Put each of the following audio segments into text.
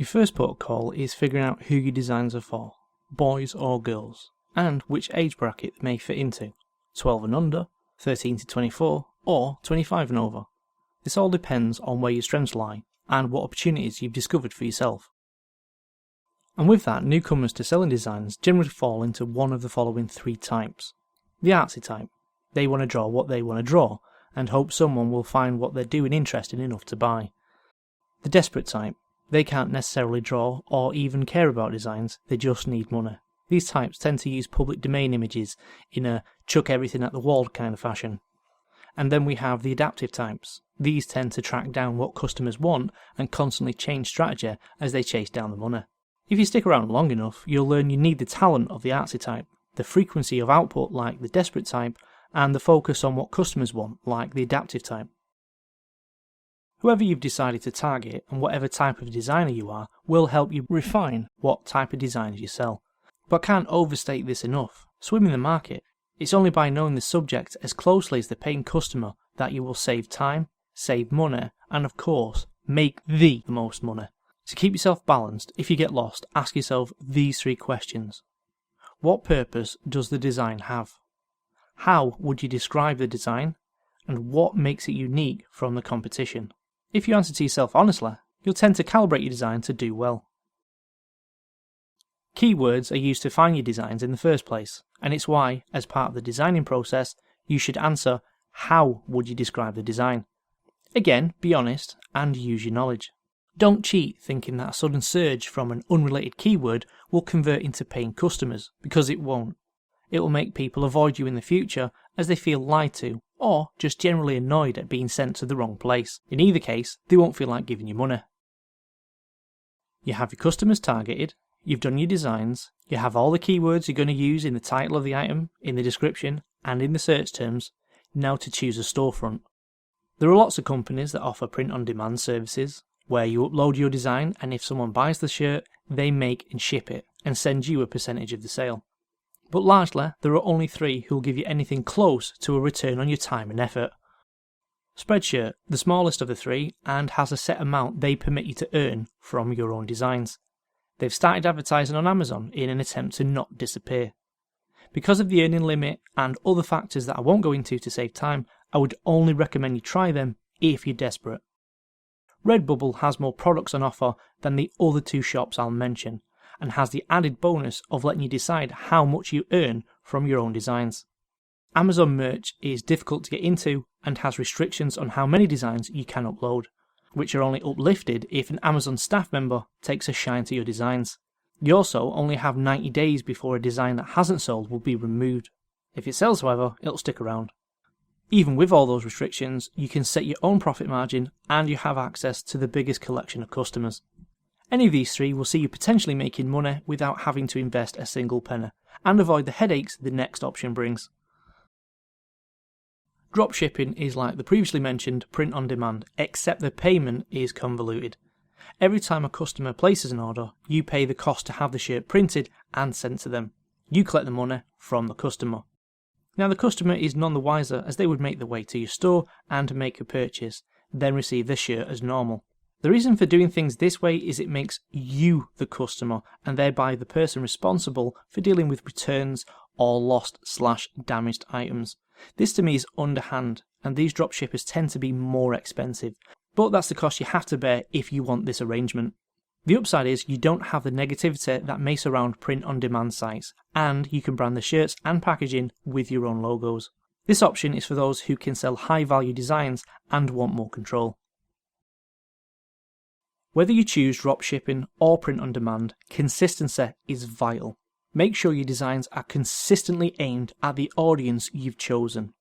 Your first protocol is figuring out who your designs are for, boys or girls, and which age bracket they may fit into, 12 and under, 13 to 24, or 25 and over. This all depends on where your strengths lie and what opportunities you've discovered for yourself. And with that, newcomers to selling designs generally fall into one of the following three types. The artsy type. They want to draw what they want to draw, and hope someone will find what they're doing interesting enough to buy. The desperate type. They can't necessarily draw or even care about designs, they just need money. These types tend to use public domain images in a chuck everything at the wall kind of fashion. And then we have the adaptive types. These tend to track down what customers want and constantly change strategy as they chase down the money. If you stick around long enough, you'll learn you need the talent of the artsy type, the frequency of output like the desperate type, and the focus on what customers want like the adaptive type. Whoever you've decided to target and whatever type of designer you are will help you refine what type of designs you sell. But I can't overstate this enough. Swim in the market. It's only by knowing the subject as closely as the paying customer that you will save time, save money, and of course, make the most money. To keep yourself balanced, if you get lost, ask yourself these three questions. What purpose does the design have? How would you describe the design? And what makes it unique from the competition? If you answer to yourself honestly, you'll tend to calibrate your design to do well. Keywords are used to find your designs in the first place, and it's why, as part of the designing process, you should answer, how would you describe the design? Again, be honest and use your knowledge. Don't cheat thinking that a sudden surge from an unrelated keyword will convert into paying customers, because it won't. It will make people avoid you in the future as they feel lied to, or just generally annoyed at being sent to the wrong place. In either case, they won't feel like giving you money. You have your customers targeted, you've done your designs, you have all the keywords you're going to use in the title of the item, in the description, and in the search terms. Now to choose a storefront. There are lots of companies that offer print-on-demand services, where you upload your design and if someone buys the shirt, they make and ship it, and send you a percentage of the sale. But largely, there are only three who will give you anything close to a return on your time and effort. Spreadshirt, the smallest of the three, and has a set amount they permit you to earn from your own designs. They've started advertising on Amazon in an attempt to not disappear. Because of the earning limit and other factors that I won't go into to save time, I would only recommend you try them if you're desperate. Redbubble has more products on offer than the other two shops I'll mention, and has the added bonus of letting you decide how much you earn from your own designs. Amazon merch is difficult to get into and has restrictions on how many designs you can upload, which are only uplifted if an Amazon staff member takes a shine to your designs. You also only have 90 days before a design that hasn't sold will be removed. If it sells, however, it'll stick around. Even with all those restrictions, you can set your own profit margin and you have access to the biggest collection of customers. Any of these three will see you potentially making money without having to invest a single penny, and avoid the headaches the next option brings. Dropshipping is like the previously mentioned print on demand, except the payment is convoluted. Every time a customer places an order, you pay the cost to have the shirt printed and sent to them. You collect the money from the customer. Now the customer is none the wiser, as they would make their way to your store and make a purchase, then receive their shirt as normal. The reason for doing things this way is it makes you the customer and thereby the person responsible for dealing with returns or lost/damaged items. This to me is underhand, and these dropshippers tend to be more expensive, but that's the cost you have to bear if you want this arrangement. The upside is you don't have the negativity that may surround print-on-demand sites, and you can brand the shirts and packaging with your own logos. This option is for those who can sell high-value designs and want more control. Whether you choose dropshipping or print-on-demand, consistency is vital. Make sure your designs are consistently aimed at the audience you've chosen.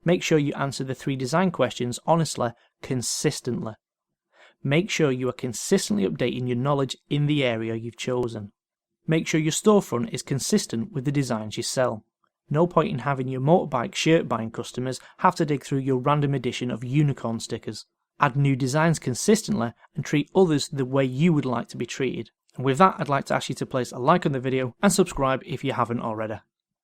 Make sure you answer the 3 design questions honestly, consistently. Make sure you are consistently updating your knowledge in the area you've chosen. Make sure your storefront is consistent with the designs you sell. No point in having your motorbike shirt buying customers have to dig through your random edition of unicorn stickers. Add new designs consistently and treat others the way you would like to be treated. And with that, I'd like to ask you to place a like on the video and subscribe if you haven't already.